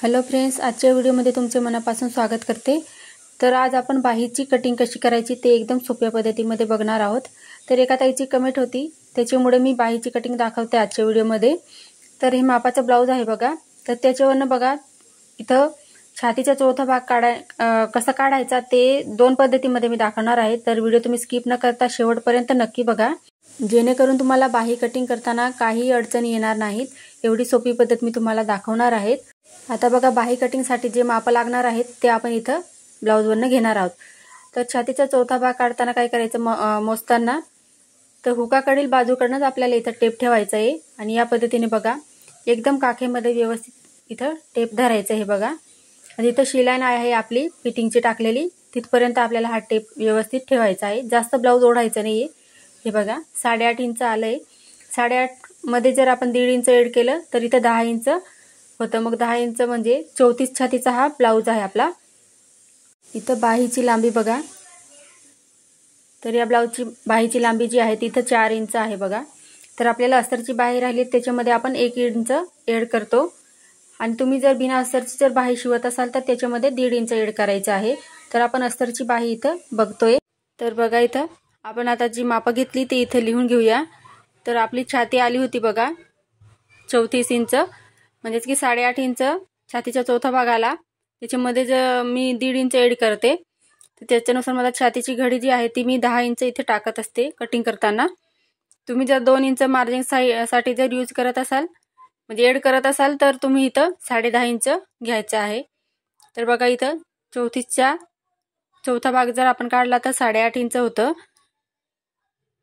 Hello friends, आजच्या व्हिडिओमध्ये तुमचे मनापासून स्वागत करते। तर आज आपण बाहीची कटिंग कशी करायची ते एकदम सोप्या पद्धतीमध्ये बघणार आहोत। तर एका ताईची कमेंट होती, त्याच्यामुळे मी बाहीची कटिंग दाखवते आजच्या व्हिडिओमध्ये। तर हे मापाचा ब्लाउज आहे बघा। तर त्याच्यावरनं बघा इथं छातीचा चौथा भाग कसा काढायचा ते दोन पद्धतीमध्ये मी दाखवणार आहे। तर व्हिडिओ तुम्ही स्किप न करता शेवटपर्यंत नक्की बघा, जेणेकरून तुम्हाला बाही कटिंग करताना काही अडचणी येणार नाहीत। एवढी सोपी पद्धत मी तुम्हाला दाखवणार आहे। आता बघा, बाही कटिंगसाठी जे माप लागणार आहेत ते आपण इथं ब्लाउजवरनं घेणार आहोत। तर छातीचा चौथा भाग काढताना काय करायचं, मोजताना तर हुकाकडील बाजूकडनंच आपल्याला इथं टेप ठेवायचा आहे। आणि या पद्धतीने बघा एकदम काखेमध्ये व्यवस्थित इथं टेप धरायचं आहे बघा। आणि इथं शिलाईन आहे आपली फिटिंगची टाकलेली, तिथपर्यंत आपल्याला हा टेप व्यवस्थित ठेवायचा आहे। जास्त ब्लाउज ओढायचं नाहीये। हे बघा 8.5 इंच आलंय। 8.5 मध्ये जर आपण 1.5 इंच ऐड केलं तर इथं 10 इंच होतं। मग 10 इंच म्हणजे 34 छातीचा हा ब्लाउज आहे आपला। इथं बाहीची लांबी बघा, तर या ब्लाउजची बाहीची लांबी जी आहे ती इथं 4 इंच आहे बघा। तर आपल्याला अस्तरची बाही राहिली त्याच्यामध्ये आपण 1 इंच ऐड करतो। आणि तुम्ही जर बिना अस्तरची जर बाही शिवत असाल तर त्याच्यामध्ये 1.5 इंच ऐड करायचं आहे। तर आपण अस्तरची बाही इथं बघतोय। तर बघा इथं आपण आता जी मापं घेतली ती इथे लिहून घेऊया। तर आपली छाती आली होती बघा 34 इंच, म्हणजेच की 8.5 इंच छातीचा चौथा भाग आला। त्याच्यामध्ये जर मी 1.5 इंच ऐड करते तर त्याच्यानुसार मला छातीची घडी जी आहे ती मी 10 इंच इथे टाकत असते कटिंग करताना। तुम्ही जर 2 इंच मार्जिन साठी जर यूज करत असाल, म्हणजे ऐड करत असाल, तर तुम्ही इथं 10.5 इंच घ्यायचं आहे। तर बघा इथं 34चा चौथा भाग जर आपण काढला तर 8.5 इंच होतं।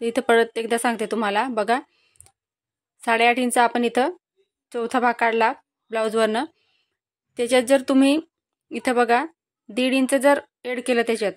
तर इथं परत एकदा सांगते तुम्हाला, बघा 8.5 इंच आपण इथं चौथा भाग काढला ब्लाउजवरनं। त्याच्यात जर तुम्ही इथं बघा 1.5 इंच जर ऐड केलं त्याच्यात,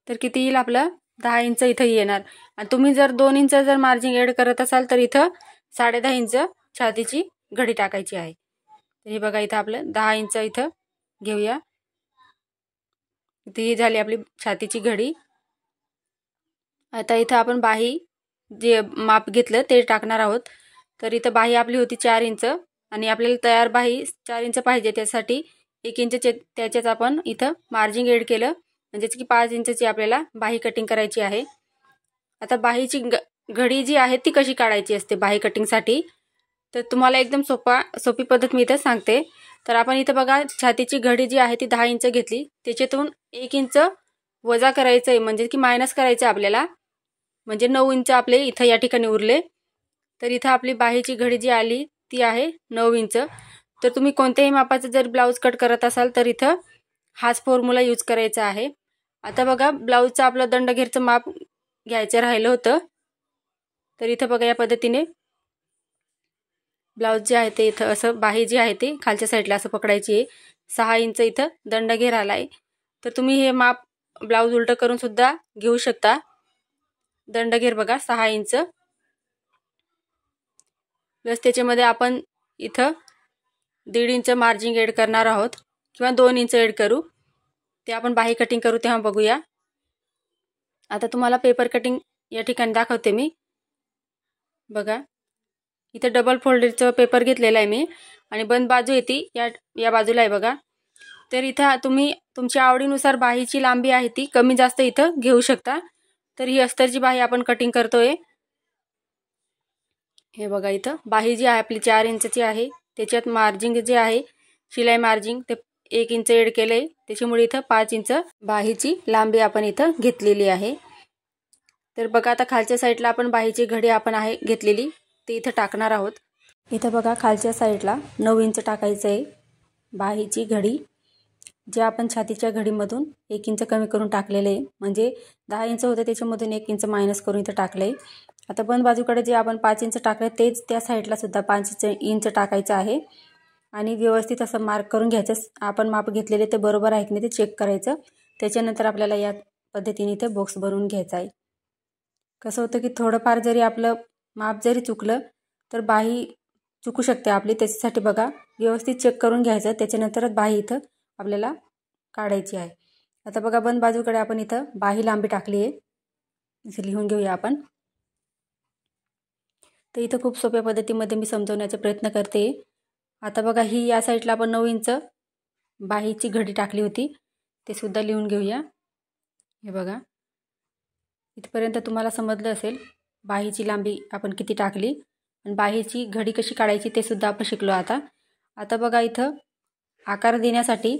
तर किती येईल आपलं 10 इंच इथं येणार। आणि तुम्ही जर 2 इंच जर मार्जिन ऐड करत असाल तर इथं 10.5 इंच छातीची घडी टाकायची आहे। तर हे बघा इथं आपलं 10 इंच इथं घेऊया। ती झाली आपली छातीची घडी। आता इथं आपण बाही जे माप घेतलं ते टाकणार आहोत। तर इथं बाही आपली होती 4 इंच आणि आपल्याला तयार बाही 4 इंच पाहिजे, त्यासाठी 1 इंच त्याच्यात आपण इथं मार्जिन ऐड केलं, म्हणजेच की 5 इंचची आपल्याला बाही कटिंग करायची आहे। आता बाहीची घडी जी आहे ती कशी काढायची असते बाही कटिंगसाठी, तर तुम्हाला एकदम सोपी पद्धत मी इथं सांगते। तर आपण इथं बघा छातीची घडी जी आहे ती 10 इंच घेतली, त्याच्यातून 1 इंच वजा करायचं आहे, म्हणजे की मायनस करायचं आपल्याला, म्हणजे 9 इंच आपले इथं या ठिकाणी उरले। तर इथं आपली बाहीची घडी जी आली ती आहे 9 इंच। तर तुम्ही कोणत्याही मापाचं जर ब्लाउज कट करत असाल तर इथं हाच फॉर्म्युला यूज करायचा आहे। आता बघा ब्लाउजचं आपलं दंडघेरचं माप घ्यायचं राहिलं होतं। तर इथं बघा या पद्धतीने ब्लाउज जे आहे ते इथं असं बाही जी आहे ती खालच्या साईडला असं पकडायची आहे। 6 इंच इथं दंडघेर आलाय। तर तुम्ही हे माप ब्लाउज उलट करून सुद्धा घेऊ शकता। दंडघेर बघा 6 इंच, प्लस त्याच्यामध्ये आपण इथं 1.5 इंच मार्जिन ऐड करणार आहोत, किंवा 2 इंच ऐड करू, ते आपण बाही कटिंग करू तेव्हा बघूया। आता तुम्हाला पेपर कटिंग या ठिकाणी दाखवते मी। बघा इथं डबल फोल्डेडचं पेपर घेतलेला आहे मी, आणि बंद बाजू येते या बाजूला आहे बघा। तर इथं तुम्ही तुमच्या आवडीनुसार बाहीची लांबी आहे ती कमी जास्त इथं घेऊ शकता। तर ही अस्तरची बाही आपण कटिंग करतोय। हे बघा इथं बाही जी आहे आपली 4 इंचची आहे, त्याच्यात मार्जिन जे आहे शिलाई मार्जिन ते 1 इंच ऐड केलंय, त्याच्यामुळे इथं 5 इंच बाहीची लांबी आपण इथं घेतलेली आहे। तर बघा आता खालच्या साईडला आपण बाहीची घडी आपण आहे घेतलेली ते इथं टाकणार आहोत। इथं बघा खालच्या साईडला 9 इंच टाकायचं आहे बाहीची घडी, जे आपण छातीच्या घडीमधून 1 इंच कमी करून टाकलेले आहे, म्हणजे 10 इंच होते त्याच्यामधून 1 इंच मायनस करून इथं टाकलंय। आता बंद बाजूकडे जे आपण 5 इंच टाकले तेच त्या साईडला सुद्धा 5 इंच टाकायचं आहे, आणि व्यवस्थित असं मार्क करून घ्यायचं। आपण माप घेतलेले ते बरोबर आहे की नाही ते चेक करायचं। त्याच्यानंतर आपल्याला या पद्धतीने इथे बॉक्स भरून घ्यायचा आहे। कसं होतं की थोडंफार जरी आपलं माप जरी चुकलं तर बाही चुकू शकते आपली, त्याच्यासाठी बघा व्यवस्थित चेक करून घ्यायचं, त्याच्यानंतरच बाही इथं आपल्याला काढायची आहे। आता बघा बंद बाजूकडे आपण इथं बाही लांबी टाकली आहे, इथे लिहून घेऊया आपण। तर इथं खूप सोप्या पद्धतीमध्ये मी समजवण्याचा प्रयत्न करते। आता बघा ही या साईडला आपण 9 इंच बाहीची घडी टाकली होती ते सुद्धा लिहून घेऊया। हे बघा इथपर्यंत तुम्हाला समजलं असेल बाहीची लांबी आपण किती टाकली आणि बाहीची घडी कशी काढायची ते सुद्धा आपण शिकलो। आता बघा इथं आकार देण्यासाठी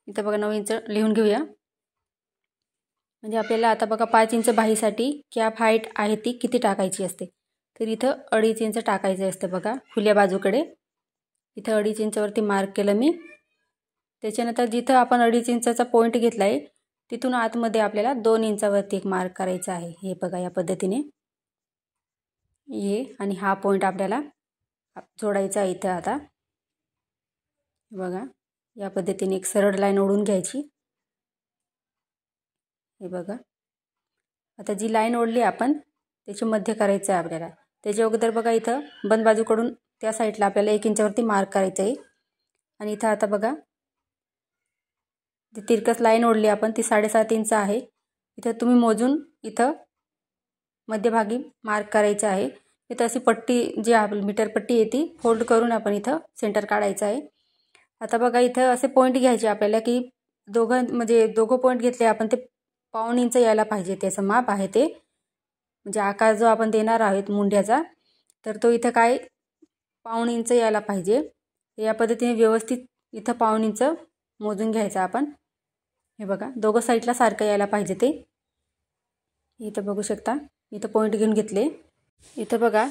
इथं बघा 9 इंच लिहून घेऊया। म्हणजे आपल्याला आता बघा 5 इंच बाहीसाठी कॅप हाईट आहे ती किती टाकायची असते, तर इथं 2.5 इंच टाकायचं असतं बघा खुल्या बाजूकडे। इथं 2.5 इंचवरती मार्क केलं मी। त्याच्यानंतर जिथं आपण 2.5 इंचाचा पॉईंट घेतला आहे तिथून आतमध्ये आपल्याला 2 इंचावरती एक मार्क करायचा आहे। हे बघा या पद्धतीने ये आणि हा पॉईंट आपल्याला जोडायचा आहे इथं। आता बघा या पद्धतीने एक सरळ लाईन ओढून घ्यायची। हे बघा आता जी लाईन ओढली आपण त्याची मध्य करायचं आहे आपल्याला। त्याच्या अगोदर बघा इथं बंद बाजूकडून त्या साईडला आपल्याला 1 इंचावरती मार्क करायचं आहे आणि इथं आता बघा जी तिरकस लाईन ओढली आपण ती 7.5 इंच आहे। इथं तुम्ही मोजून इथं मध्यभागी मार्क करायचं आहे। इथं अशी पट्टी जी आपली मीटर पट्टी आहे ती फोल्ड करून आपण इथं सेंटर काढायचं आहे। आता बघा इथं असे पॉईंट घ्यायचे आपल्याला की दोघं पॉईंट घेतले आपण ते 1.5 इंच यायला पाहिजे, त्याचं माप आहे ते। म्हणजे आकार जो आपण देणार आहोत मुंड्याचा तर तो इथं काय 1.5 इंच यायला पाहिजे। या पद्धतीने व्यवस्थित इथं 1.5 इंच मोजून घ्यायचं आपण। हे बघा दोघं साईडला सारखं यायला पाहिजे ते। इथं बघू शकता इथं पॉईंट घेऊन घेतले। इथं बघा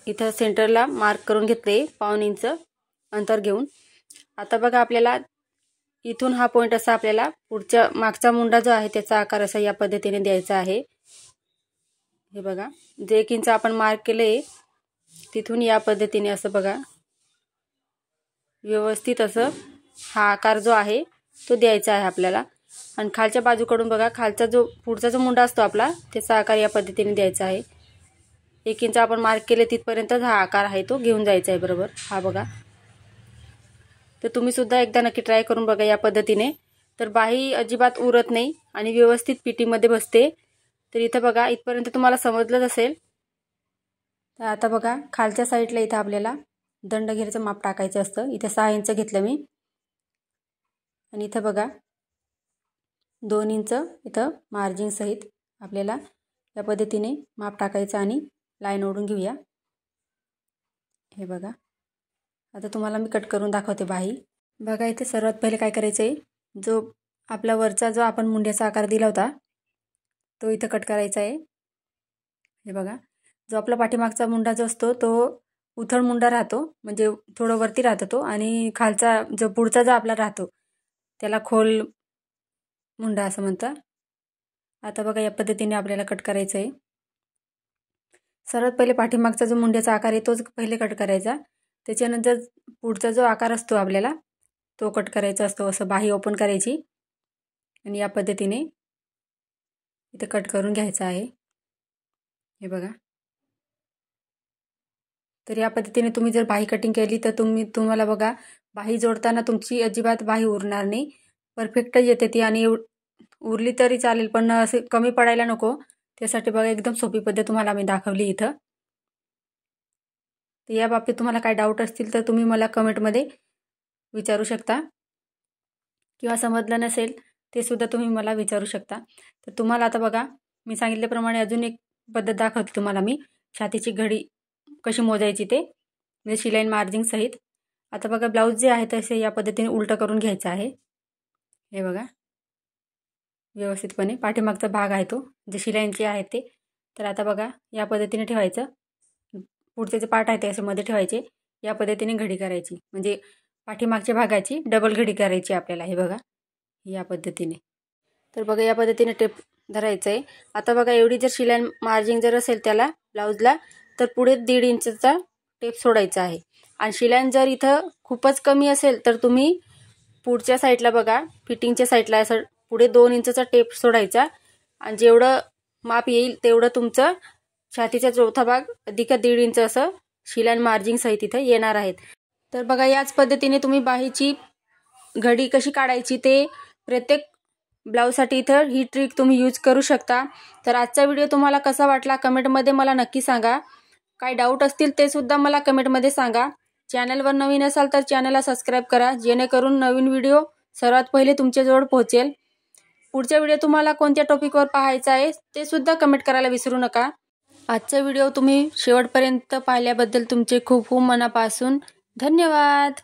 इथं सेंटरला मार्क करून घेतले 1.5 इंच अंतर घेऊन। आता बघा आपल्याला इथून हा पॉईंट असा आपल्याला पुढच्या मागचा मुंडा जो आहे त्याचा आकार असा या पद्धतीने द्यायचा आहे। हे बघा जे 1 इंच आपण मार्क केले तिथून या पद्धतीने असं बघा व्यवस्थित असं हा आकार जो आहे तो द्यायचा आहे आपल्याला। आणि खालच्या बाजूकडून बघा खालचा जो पुढचा जो मुंडा असतो आपला त्याचा आकार या पद्धतीने द्यायचा आहे। 1 इंच आपण मार्क केले तिथपर्यंतच हा आकार आहे तो घेऊन जायचा आहे बरोबर। हा बघा तर तुम्ही सुद्धा एकदा नक्की ट्राय करून बघा या पद्धतीने, तर बाही अजिबात उरत नाही आणि व्यवस्थित पिटीमध्ये बसते। तर इथं बघा इथपर्यंत तुम्हाला समजलंच असेल। तर आता बघा खालच्या साईडला इथं आपल्याला दंडघेरचं माप टाकायचं असतं। इथं 6 इंच घेतलं मी आणि इथं बघा 2 इंच इथं मार्जिन सहित आपल्याला या पद्धतीने माप टाकायचं आणि लाईन ओढून घेऊया। हे बघा आता तुम्हाला मी कट करून दाखवते बाही। बघा इथे सर्वात पहिले काय करायचं आहे, जो आपला वरचा जो आपण मुंड्याचा आकार दिला होता तो इथं कट करायचा आहे। हे बघा जो आपला पाठीमागचा मुंडा जो असतो तो उथळ मुंडा राहतो, म्हणजे थोडं वरती राहतो तो, आणि खालचा जो पुढचा जो आपला राहतो त्याला खोल मुंडा असं म्हणतात। आता बघा या पद्धतीने आपल्याला कट करायचं आहे। सर्वात पहिले पाठीमागचा जो मुंड्याचा आकार आहे तोच पहिले कट करायचा, त्याच्यानंतर पुढचा जो आकार असतो आपल्याला तो कट करायचा असतो। असं बाही ओपन करायची आणि या पद्धतीने इथे कट करून घ्यायचं आहे। हे बघा तर या पद्धतीने तुम्ही जर बाही कटिंग केली तर तुम्हाला बघा बाही जोडताना तुमची अजिबात बाही उरणार नाही, परफेक्ट येते ती। आणि उरली तरी चालेल पण असे कमी पडायला नको, त्यासाठी बघा एकदम सोपी पद्धत तुम्हाला मी दाखवली इथं। तर या बाबतीत तुम्हाला काय डाऊट असतील तर तुम्ही मला कमेंटमध्ये विचारू शकता, किंवा समजलं नसेल ते सुद्धा तुम्ही मला विचारू शकता। तर तुम्हाला आता बघा मी सांगितल्याप्रमाणे अजून एक पद्धत दाखवते तुम्हाला मी, छातीची घडी कशी मोजायची ते, म्हणजे शिलाई मार्जिन सहित। आता बघा ब्लाऊज जे आहे तसे या पद्धतीने उलटं करून घ्यायचं आहे। हे बघा व्यवस्थितपणे पाठीमागचा भाग आहे तो जे शिलाईंचे आहे ते, तर आता बघा या पद्धतीने ठेवायचं। पुढचे जे पार्ट आहे ते असे मध्ये ठेवायचे, या पद्धतीने घडी करायची, म्हणजे पाठीमागच्या भागाची डबल घडी करायची आपल्याला। हे बघा या पद्धतीने। तर बघा या पद्धतीने टेप धरायचं आहे। आता बघा एवढी जर शिलाई मार्जिन जर असेल त्याला ब्लाऊजला तर पुढे 1.5 इंचचा टेप सोडायचा आहे। आणि शिलाई जर इथं खूपच कमी असेल तर तुम्ही पुढच्या साईडला बघा फिटिंगच्या साईडला असं पुढे 2 इंचचा टेप सोडायचा, आणि जेवढं माप येईल तेवढं तुमचं छातीचा चौथा भाग अधिक 1.5 इंच असं शिलाई मार्जिन सहित इथं येणार आहेत। तर बघा याच पद्धतीने तुम्ही बाहीची घडी कशी काढायची ते प्रत्येक ब्लाऊजसाठी इथं ही ट्रिक तुम्ही यूज करू शकता। तर आजचा व्हिडिओ तुम्हाला कसा वाटला कमेंटमध्ये मला नक्की सांगा। काय डाऊट असतील ते सुद्धा मला कमेंटमध्ये सांगा। चॅनलवर नवीन असाल तर चॅनलला सबस्क्राईब करा, जेणेकरून नवीन व्हिडिओ सर्वात पहिले तुमच्याजवळ पोहोचेल. पुढचा व्हिडिओ तुम्हाला कोणत्या टॉपिकवर पाहायचा आहे ते सुद्धा कमेंट करायला विसरू नका. आजचा व्हिडिओ तुम्ही शेवटपर्यंत पाहिल्याबद्दल तुमचे खूप खूप मनापासून धन्यवाद.